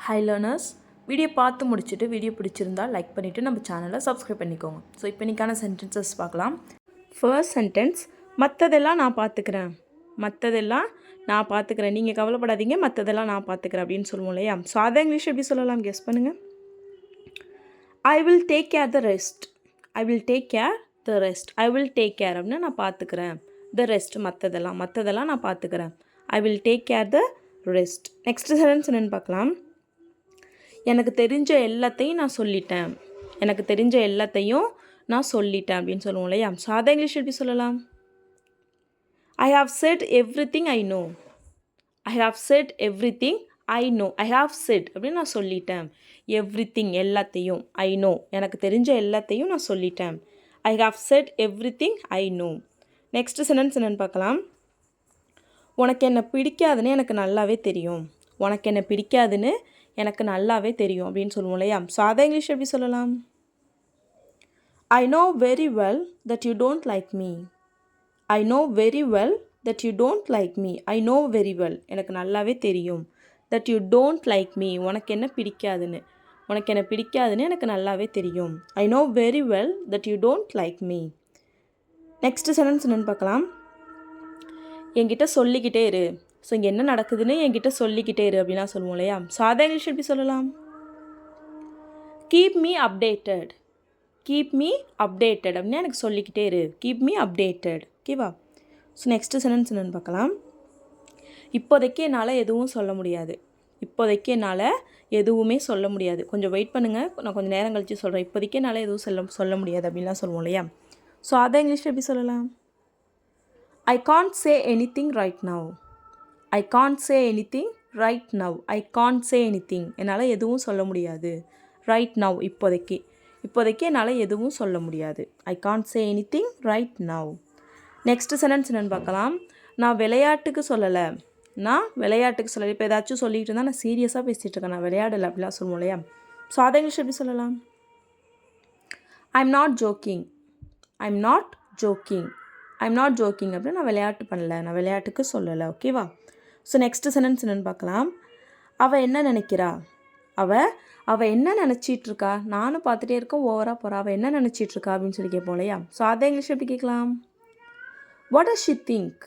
Hi learners, video பார்த்து முடிச்சுட்டு video பிடிச்சிருந்தா லைக் பண்ணிவிட்டு நம்ம சேனலை சப்ஸ்கிரைப் பண்ணிக்கோங்க. ஸோ இப்போ இன்றைக்கான சென்டென்சஸ் பார்க்கலாம். ஃபர்ஸ்ட் சென்டென்ஸ், மற்றதெல்லாம் நான் பார்த்துக்கிறேன். மற்றதெல்லாம் நான் பார்த்துக்கிறேன், நீங்கள் கவலைப்படாதீங்க, மற்றதெல்லாம் நான் பார்த்துக்கிறேன் அப்படின்னு சொல்லுவோம் இல்லையா? ஸோ அதை இங்கிலீஷ் எப்படி சொல்லலாம், கெஸ் பண்ணுங்கள். I will take care the rest. I will take care the rest. I will take care அப்படின்னா நான் பார்த்துக்கிறேன். த ரெஸ்ட் மற்றதெல்லாம் நான் பார்த்துக்கிறேன். I will take care the rest. Next sentence என்னென்னு பார்க்கலாம். எனக்கு தெரிஞ்ச எல்லாத்தையும் நான் சொல்லிட்டேன். எனக்கு தெரிஞ்ச எல்லாத்தையும் நான் சொல்லிட்டேன் அப்படின்னு சொல்லுவோம் இல்லையா? ஸோ அதை இங்கிலீஷ் எப்படி சொல்லலாம்? I have set every thing I know. I have set every thing I know. I have set அப்படின்னு நான் சொல்லிட்டேன். எவ்ரி திங் எல்லாத்தையும், ஐ நோ எனக்கு தெரிஞ்ச எல்லாத்தையும் நான் சொல்லிட்டேன். I have set every thing I know. Next sentence என்னென்னு பார்க்கலாம். உனக்கு என்ன பிடிக்காதுன்னு எனக்கு நல்லாவே தெரியும். உனக்கு என்ன பிடிக்காதுன்னு எனக்கு நல்லாவே தெரியும் அப்படின்னு சொல்லுவோம் இல்லையா? ஸோ அதை இங்கிலீஷ் எப்படி சொல்லலாம்? I know very well that you don't like me. I know very well that you don't like me. I know very well எனக்கு நல்லாவே தெரியும். That you don't like me உனக்கு என்ன பிடிக்காதுன்னு. உனக்கு என்ன பிடிக்காதுன்னு எனக்கு நல்லாவே தெரியும். I know very well that you don't like me. Next sentence என்னென்னு பார்க்கலாம். என்கிட்ட சொல்லிக்கிட்டே இரு. ஸோ இங்கே என்ன நடக்குதுன்னு என்கிட்ட சொல்லிக்கிட்டே இரு அப்படின்னா சொல்லுவோம் இல்லையா? ஸோ அதை இங்கிலீஷ் எப்படி சொல்லலாம்? Keep me updated. Keep me updated அப்படின்னா எனக்கு சொல்லிக்கிட்டே இரு. Keep me updated. ஓகேவா? ஸோ நெக்ஸ்ட் சென்டென்ஸ் என்னென்னு பார்க்கலாம். இப்போதைக்கு என்னால் எதுவும் சொல்ல முடியாது. இப்போதைக்கு என்னால் எதுவுமே சொல்ல முடியாது. கொஞ்சம் வெயிட் பண்ணுங்கள், நான் கொஞ்சம் நேரம் கழித்து சொல்கிறேன். இப்போதைக்கு என்னால் எதுவும் சொல்ல முடியாது அப்படின்லாம் சொல்லுவோம் இல்லையா? ஸோ அதை இங்கிலீஷ் எப்படி சொல்லலாம்? I can't say anything right now. I can't say anything right now. I can't say anything என்னால் எதுவும் சொல்ல முடியாது. ரைட் நவ் இப்போதைக்கு என்னால் எதுவும் சொல்ல முடியாது. I can't say anything right now. Next sentence என்னென்னு பார்க்கலாம். நான் விளையாட்டுக்கு சொல்லலை. இப்போ ஏதாச்சும் சொல்லிகிட்டு இருந்தால் நான் சீரியஸாக பேசிகிட்டு இருக்கேன், நான் விளையாடலை அப்படிலாம் சொல்லுவோம் இல்லையா? ஸோ அதை இங்கிலீஷ் எப்படி சொல்லலாம்? I am not jogging. I am not jogging. I am not jogging அப்படின்னு நான் விளையாட்டு பண்ணலை, நான் விளையாட்டுக்கு சொல்லலை. ஓகேவா? ஸோ நெக்ஸ்ட் சென்டென்ஸ் என்னென்னு பார்க்கலாம். அவள் என்ன நினைக்கிறா? அவள் என்ன நினச்சிட்ருக்கா? நானும் பார்த்துட்டே இருக்கேன், ஓவராக போகிறா. அவள் என்ன நினச்சிட்ருக்கா அப்படின்னு சொல்லி கேட்போம் இல்லையா? ஸோ அதை இங்கிலீஷ் எப்படி கேட்கலாம்? What does she think.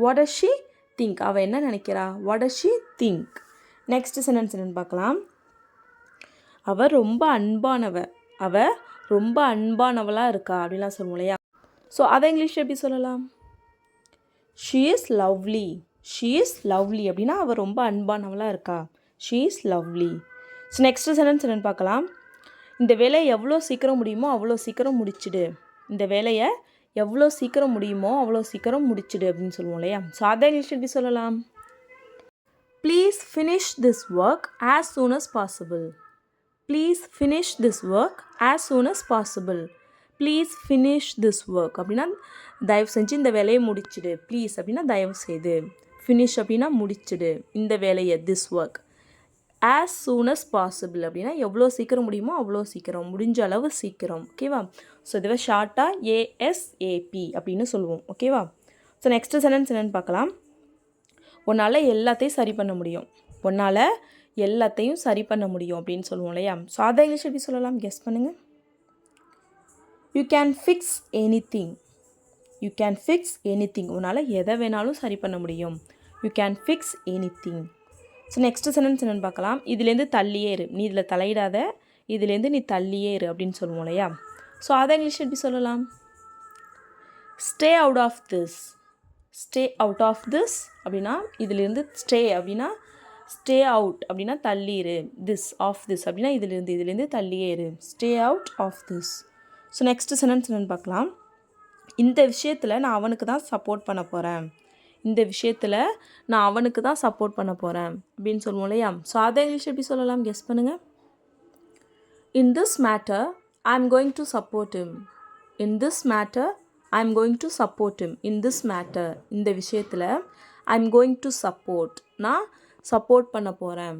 What does she think அவள் என்ன நினைக்கிறா? What does she think. Next sentence என்னென்னு பார்க்கலாம். அவள் ரொம்ப அன்பானவளாக இருக்கா அப்படின்லாம் சொல்லுவோம் இல்லையா? ஸோ அதை இங்கிலீஷ் எப்படி சொல்லலாம்? She is lovely. She is lovely அப்படின்னா அவள் ரொம்ப அன்பானவளாக இருக்கா. She is lovely. So next sentence என்னென்னு பார்க்கலாம். இந்த வேலையை எவ்வளோ சீக்கிரம் முடியுமோ அவ்வளோ சீக்கிரம் முடிச்சிடு. இந்த வேலையை எவ்வளோ சீக்கிரம் முடியுமோ அவ்வளோ சீக்கிரம் முடிச்சிடு அப்படின்னு சொல்லுவோம் இல்லையா? ஸோ அதை இங்கிலீஷ் எப்படி சொல்லலாம்? Please finish this work as soon as possible. Please finish this work as soon as possible. Please finish this work அப்படின்னா தயவு செஞ்சு இந்த வேலையை முடிச்சிடு. ப்ளீஸ் அப்படின்னா தயவு செய்து. ஃபினிஷ் அப்படின்னா முடிச்சிடு இந்த வேலையை, this work. As soon as possible அப்படின்னா எவ்வளோ சீக்கிரம் முடியுமோ அவ்வளோ சீக்கிரம், முடிஞ்ச அளவு சீக்கிரம். ஓகேவா? ஸோ இதுவே ஷார்ட்டாக ஏஎஸ்ஏபி அப்படின்னு சொல்லுவோம். ஓகேவா? ஸோ நெக்ஸ்ட் சென்டென்ஸ் என்னென்னு பார்க்கலாம். உன்னால் எல்லாத்தையும் சரி பண்ண முடியும். உன்னால் எல்லாத்தையும் சரி பண்ண முடியும் அப்படின்னு சொல்லுவோம் இல்லையா? ஸோ அதை இங்கிலீஷ் எப்படி சொல்லலாம், கெஸ் பண்ணுங்கள். You can fix anything. You can fix anything உன்னால் எதை வேணாலும் சரி பண்ண முடியும். You can fix anything. So next sentence என்னென்னு பார்க்கலாம். இதுலேருந்து தள்ளியே இரு. நீ இதில் தலையிடாத, இதுலேருந்து நீ தள்ளியே இரு அப்படின்னு சொல்லுவோம் இல்லையா? ஸோ அதை இங்கிலீஷ் எப்படி சொல்லலாம்? Stay out of this. Stay out of this அப்படின்னா இதுலேருந்து ஸ்டே அப்படின்னா ஸ்டே அவுட் அப்படின்னா தள்ளிடு. திஸ் ஆஃப் திஸ் அப்படின்னா இதுலேருந்து தள்ளியே இரு. Stay out of this. So next sentence என்னென்னு பார்க்கலாம். இந்த விஷயத்தில் நான் அவனுக்கு தான் சப்போர்ட் பண்ண போகிறேன். இந்த விஷயத்தில் நான் அவனுக்கு தான் சப்போர்ட் பண்ண போகிறேன் அப்படின்னு சொல்லுவோம் இல்லையா? ஸோ அதை இங்கிலீஷ் எப்படி சொல்லலாம், கெஸ் பண்ணுங்கள். In this matter I am going to support him. In this matter I am going to support him. In this matter இந்த விஷயத்தில் I am going to support நான் சப்போர்ட் பண்ண போகிறேன்.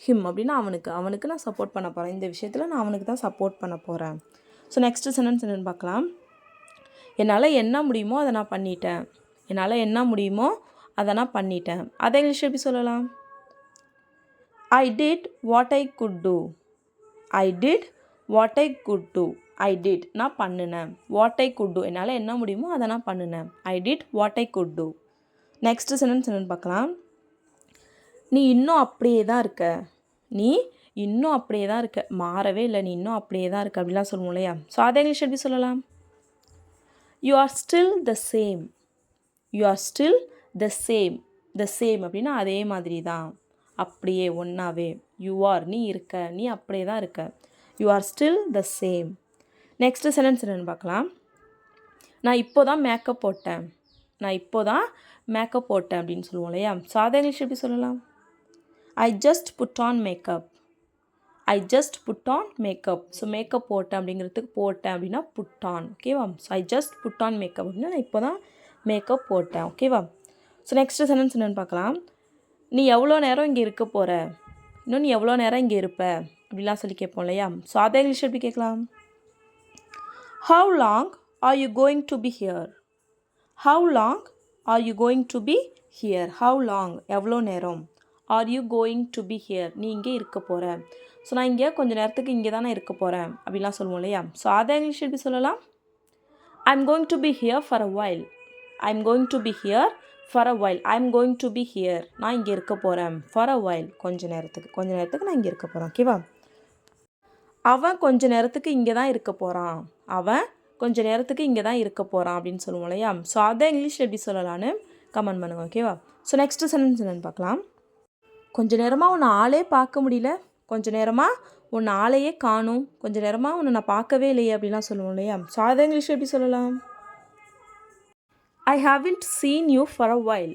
ஹிம் அப்படின்னா அவனுக்கு நான் சப்போர்ட் பண்ண போகிறேன். இந்த விஷயத்தில் நான் அவனுக்கு தான் சப்போர்ட் பண்ண போகிறேன். ஸோ நெக்ஸ்ட் சென்டென்ஸ் என்னென்னு பார்க்கலாம். என்னால் என்ன முடியுமோ அதை நான் பண்ணிட்டேன். என்னால் என்ன முடியுமோ அதை நான் பண்ணிட்டேன். அதை இங்கிலீஷ் எப்படி சொல்லலாம்? I did what I could do. I did what I could do. I did நான் பண்ணினேன். What I could do என்னால் என்ன முடியுமோ அதை நான் பண்ணினேன். I did what I could do. Next sentence என்னன்னு பார்க்கலாம். நீ இன்னும் அப்படியே தான் இருக்க. நீ இன்னும் அப்படியே தான் இருக்க, மாறவே இல்லை, நீ இன்னும் அப்படியே தான் இருக்க அப்படிலாம் சொல்லுவோம் இல்லையா. ஸோ அதை இங்கிலீஷ் எப்படி சொல்லலாம்? You are still the same. You are still the same. The same அப்படின்னா அதே மாதிரி தான், அப்படியே ஒன்றாவே. யூ ஆர் நீ இருக்க, நீ அப்படியே தான் இருக்க. You are still the same. Next sentence என்னென்னு பார்க்கலாம். நான் இப்போ தான் மேக்கப் போட்டேன். நான் இப்போ தான் மேக்கப் போட்டேன் அப்படின்னு சொல்லுவோம் இல்லையா. ஸோ அதை இங்கிலீஷ் எப்படி சொல்லலாம்? I just put on makeup. I just put on makeup. So makeup போட்டேன் அப்படிங்கிறதுக்கு போட்டேன் அப்படின்னா புட் ஆன். ஓகேவா. So I just put on makeup அப்படின்னா நான் இப்போ தான் மேக்கப் போட்டேன். ஓகேவா. ஸோ நெக்ஸ்ட்டு சென்டென்ஸ் என்னென்னு பார்க்கலாம். நீ எவ்வளோ நேரம் இங்கே இருக்க போகிற, இன்னும் நீ எவ்வளோ நேரம் இங்கே இருப்ப அப்படிலாம் சொல்லி கேட்போம் இல்லையா. ஸோ அதை இங்கிலீஷ் எப்படி கேட்கலாம்? How long are you going to be here. How long are you going to be here. How long எவ்வளோ நேரம். Are you going to be here நீ இங்கே இருக்க போகிற. ஸோ நான் இங்கே கொஞ்சம் நேரத்துக்கு இங்கே தானே இருக்க போகிறேன் அப்படிலாம் சொல்லுவோம் இல்லையா. ஸோ அதை இங்கிலீஷ் எப்படி சொல்லலாம்? I am going to be here for a while. I am going to be here for a while. I am going to be here நான் இங்கே இருக்க போகிறேன். ஃபார் அ வைல் கொஞ்ச நேரத்துக்கு நான் இங்கே இருக்க போகிறேன். ஓகேவா. அவன் கொஞ்ச நேரத்துக்கு இங்கே தான் இருக்க போகிறான். அவன் கொஞ்ச நேரத்துக்கு இங்கே தான் இருக்க போகிறான் அப்படின்னு சொல்லுவோம் இல்லையா. ஸோ அதை இங்கிலீஷ் எப்படி சொல்லலான்னு கமெண்ட் பண்ணுங்கள். ஓகேவா. ஸோ நெக்ஸ்ட்டு சென்டென்ஸ் என்னென்னு பார்க்கலாம். கொஞ்ச நேரமாக உன்னை ஆளே பார்க்க முடியல, கொஞ்ச நேரமாக உன்னை ஆளையே காணும், கொஞ்ச நேரமாக உன்னை நான் பார்க்கவே இல்லையே அப்படிலாம் சொல்லுவோம் இல்லையா. ஸோ அதை இங்கிலீஷ் எப்படி சொல்லலாம்? I haven't seen you for a while.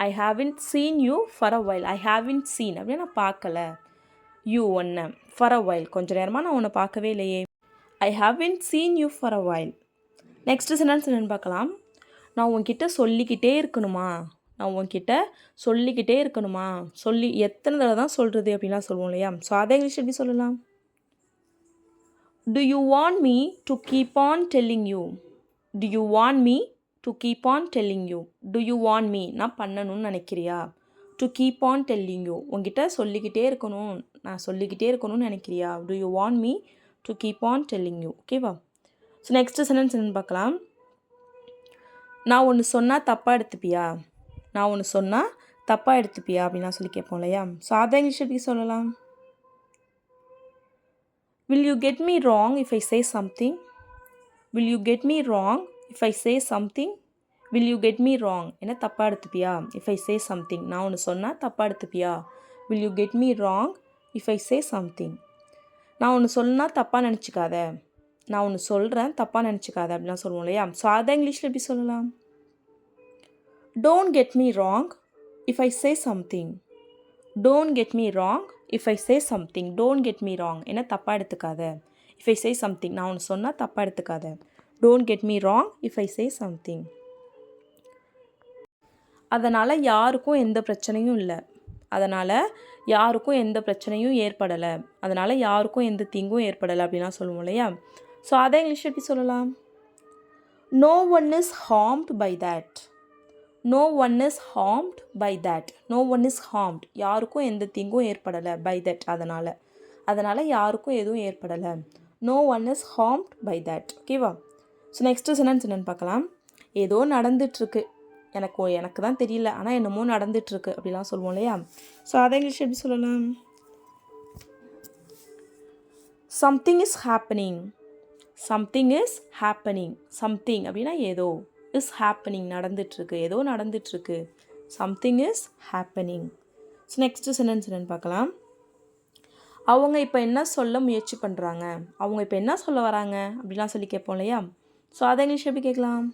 I haven't seen you for a while. I haven't seen அப்படியே நான் பார்க்கல. You ஒன்று for a while கொஞ்ச நேரமாக நான் உன்னை பார்க்கவே இல்லையே. I haven't seen you for a while. Next sentence என்னென்னு பார்க்கலாம். நான் உன்கிட்ட சொல்லிக்கிட்டே இருக்கணுமா. நான் உன்கிட்ட சொல்லிக்கிட்டே இருக்கணுமா. சொல்லி எத்தனை தடவை தான் சொல்கிறது அப்படின்லாம் சொல்லுவோம் இல்லையா. ஸோ அதை இங்கிலீஷ் எப்படி சொல்லலாம்? Do you want me to keep on telling you? Do you want me to keep on telling you? Do you want me நான் பண்ணணும்னு நினைக்கிறியா. To keep on telling you உங்ககிட்ட சொல்லிக்கிட்டே இருக்கணும், நான் சொல்லிக்கிட்டே இருக்கணும்னு நினைக்கிறியா. Do you want me to keep on telling you? ஓகேவா. ஸோ நெக்ஸ்ட்டு சென்டென்ஸ் என்னென்னு பார்க்கலாம். நான் ஒன்று சொன்னால் தப்பாக எடுத்துப்பியா. நான் ஒன்று சொன்னால் தப்பாக எடுத்துப்பியா அப்படின்னா சொல்லி கேட்போம் இல்லையா. ஸோ அதை இங்கிலீஷ் எப்படி சொல்லலாம்? Will you get me wrong if I say something? Will you get me wrong if I say something? Will you get me wrong என்ன தப்பாக எடுத்துப்பியா. If I say something நான் ஒன்று சொன்னால் தப்பாக எடுத்துப்பியா. Will you get me wrong if I say something? நான் ஒன்று சொன்னால் தப்பாக நினச்சிக்காத, நான் ஒன்று சொல்கிறேன் தப்பாக நினச்சிக்காத அப்படிலாம் சொல்லுவோம் இல்லையா. ஸோ அதை இங்கிலீஷில் எப்படி சொல்லலாம்? Don't get me wrong if I say something. Don't get me wrong if I say something. Don't get me wrong என்ன தப்பாக எடுத்துக்காத. If I say something நான் ஒன்று சொன்னால் தப்பாக எடுத்துக்காத. Don't get me wrong if I say something. அதனால் யாருக்கும் எந்த பிரச்சனையும் இல்லை. அதனால் யாருக்கும் எந்த பிரச்சனையும் ஏற்படலை. அதனால் யாருக்கும் எந்த தீங்கும் ஏற்படலை அப்படின்லாம் சொல்லுவோம் இல்லையா. ஸோ அதை இங்கிலீஷ் எப்படி சொல்லலாம்? No one is harmed by that. No one is harmed by that. No one is harmed யாருக்கும் எந்த தீங்கும் ஏற்படலை. by that அதனால் யாருக்கும் எதுவும் ஏற்படலை. No one is harmed by that. ஓகேவா. ஸோ நெக்ஸ்ட்டு சென்டென்ஸ் என்னென்னு பார்க்கலாம். ஏதோ நடந்துட்டுருக்கு, எனக்கு தான் தெரியல, ஆனால் என்னமோ நடந்துட்டுருக்கு அப்படிலாம் சொல்லுவோம் இல்லையா. ஸோ அதை இங்கிலீஷ் எப்படி சொல்லலாம்? Something is happening. Something is happening. Something அப்படின்னா ஏதோ, is happening நடந்துட்டுருக்கு, ஏதோ நடந்துட்டுருக்கு. Something is happening. So next sentence என்னென்னு பார்க்கலாம். அவங்க இப்போ என்ன சொல்ல முயற்சி பண்ணுறாங்க, அவங்க இப்போ என்ன சொல்ல வராங்க அப்படிலாம் சொல்லி கேட்போம் இல்லையா. ஸோ அதை இங்கிலீஷ் எப்படி கேட்கலாம்?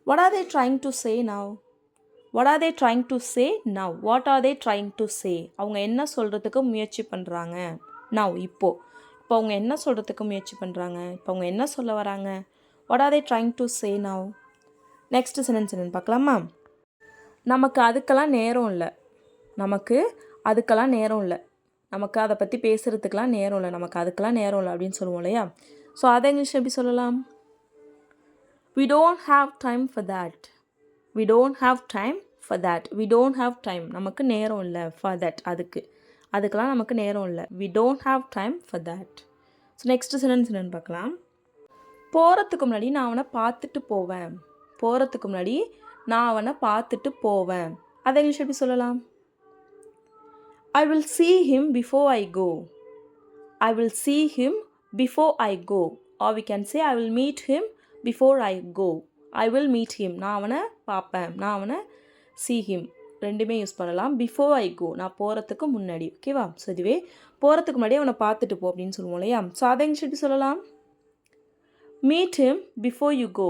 What are they trying to say now? What are they trying to say now? What are they trying to say? அவங்க என்ன சொல்கிறதுக்கு முயற்சி பண்ணுறாங்க. now இப்போ அவங்க என்ன சொல்கிறதுக்கு முயற்சி பண்ணுறாங்க, இப்போ அவங்க என்ன சொல்ல வராங்க. What are they trying to say now? Next sentence என்னென்னு பார்க்கலாமா. நமக்கு அதுக்கெல்லாம் நேரம் இல்லை. நமக்கு அதுக்கெல்லாம் நேரம் இல்லை. நமக்கு அதை பற்றி பேசுகிறதுக்கெலாம் நேரம் இல்லை. நமக்கு அதுக்கெல்லாம் நேரம் இல்லை அப்படின்னு சொல்லுவோம் இல்லையா. ஸோ அதை இங்கிலீஷ் எப்படி சொல்லலாம்? We don't have time for that. We don't have time for that. We don't have time நமக்கு நேரம் இல்லை. for that அதுக்கு. அதுக்கெல்லாம் நமக்கு நேரம் இல்லை. we don't have time for that. So next sentence என்னென்னு பார்க்கலாம். போகிறதுக்கு முன்னாடி நான் அவனை பார்த்துட்டு போவேன். போகிறதுக்கு முன்னாடி நான் அவனை பார்த்துட்டு போவேன். அதை இங்கிலீஷ் எப்படி சொல்லலாம்? I will see him before I go. I will see him before I go. Or we can say I will meet him before I go. I will meet him. நான் அவனை பார்ப்பேன். நான் அவனை see him. ரெண்டுமே use பண்ணலாம். Before I கோ, நான் போகிறதுக்கு முன்னாடி. ஓகேவா? ஸோ இதுவே போகிறதுக்கு முன்னாடி அவனை பார்த்துட்டு போ அப்படின்னு சொல்லுவோம் இல்லையா? ஸோ அதை இங்கிலீஷ் எப்படி சொல்லலாம்? Meet him before you go.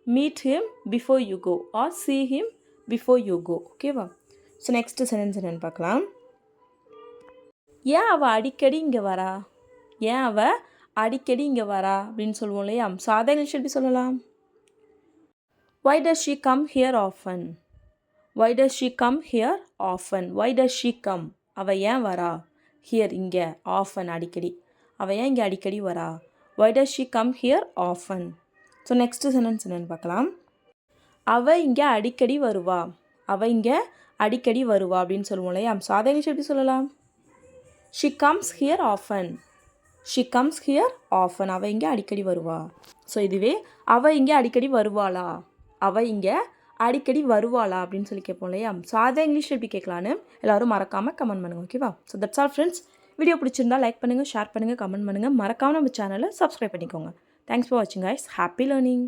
Meet him before you go. Or see him before you go. ஓகேவா? ஸோ நெக்ஸ்ட் சென்டென்ஸ் என்னென்னு பார்க்கலாம். ஏன் அவள் அடிக்கடி இங்கே வரா? ஏன் அவள் அடிக்கடி இங்கே வரா அப்படின்னு சொல்லுவோம் இல்லையா? ஸோ அதை இங்கிலீஷ் எப்படி சொல்லலாம்? Why does she come here often? Why does she come here often? Why does she come? அவள் ஏன் வரா? Here இங்கே. Often அடிக்கடி. அவள் ஏன் இங்கே அடிக்கடி வரா? Why does she come here often? So next sentence என்னென்னு பார்க்கலாம். அவள் இங்கே அடிக்கடி வருவா. அவள் இங்கே அடிக்கடி வருவா அப்படின்னு சொல்லுவோம் இல்லையா? ஸோ அதை இங்கிலீஷ் எப்படி சொல்லலாம்? She comes here often. She comes here often. அவள் இங்கே அடிக்கடி வருவா. ஸோ இதுவே அவள் இங்கே அடிக்கடி வருவாளா? அவள் இங்கே அடிக்கடி வருவாளா அப்படின்னு சொல்லி கேட்போம் இல்லையா? ஸோ அதை இங்கிலீஷ் எப்படி கேட்கலான்னு எல்லோரும் மறக்காமல் கமெண்ட் பண்ணுங்கள். ஓகேவா? So that's all friends. Video பிடிச்சிருந்தா லைக் பண்ணுங்கள், ஷேர் பண்ணுங்கள், கமெண்ட் பண்ணுங்கள். மறக்காமல் நம்ம சேனலை சப்ஸ்கிரைப் பண்ணிக்கோங்க. தேங்க்ஸ் ஃபார் வாட்சிங் கைஸ். Happy learning.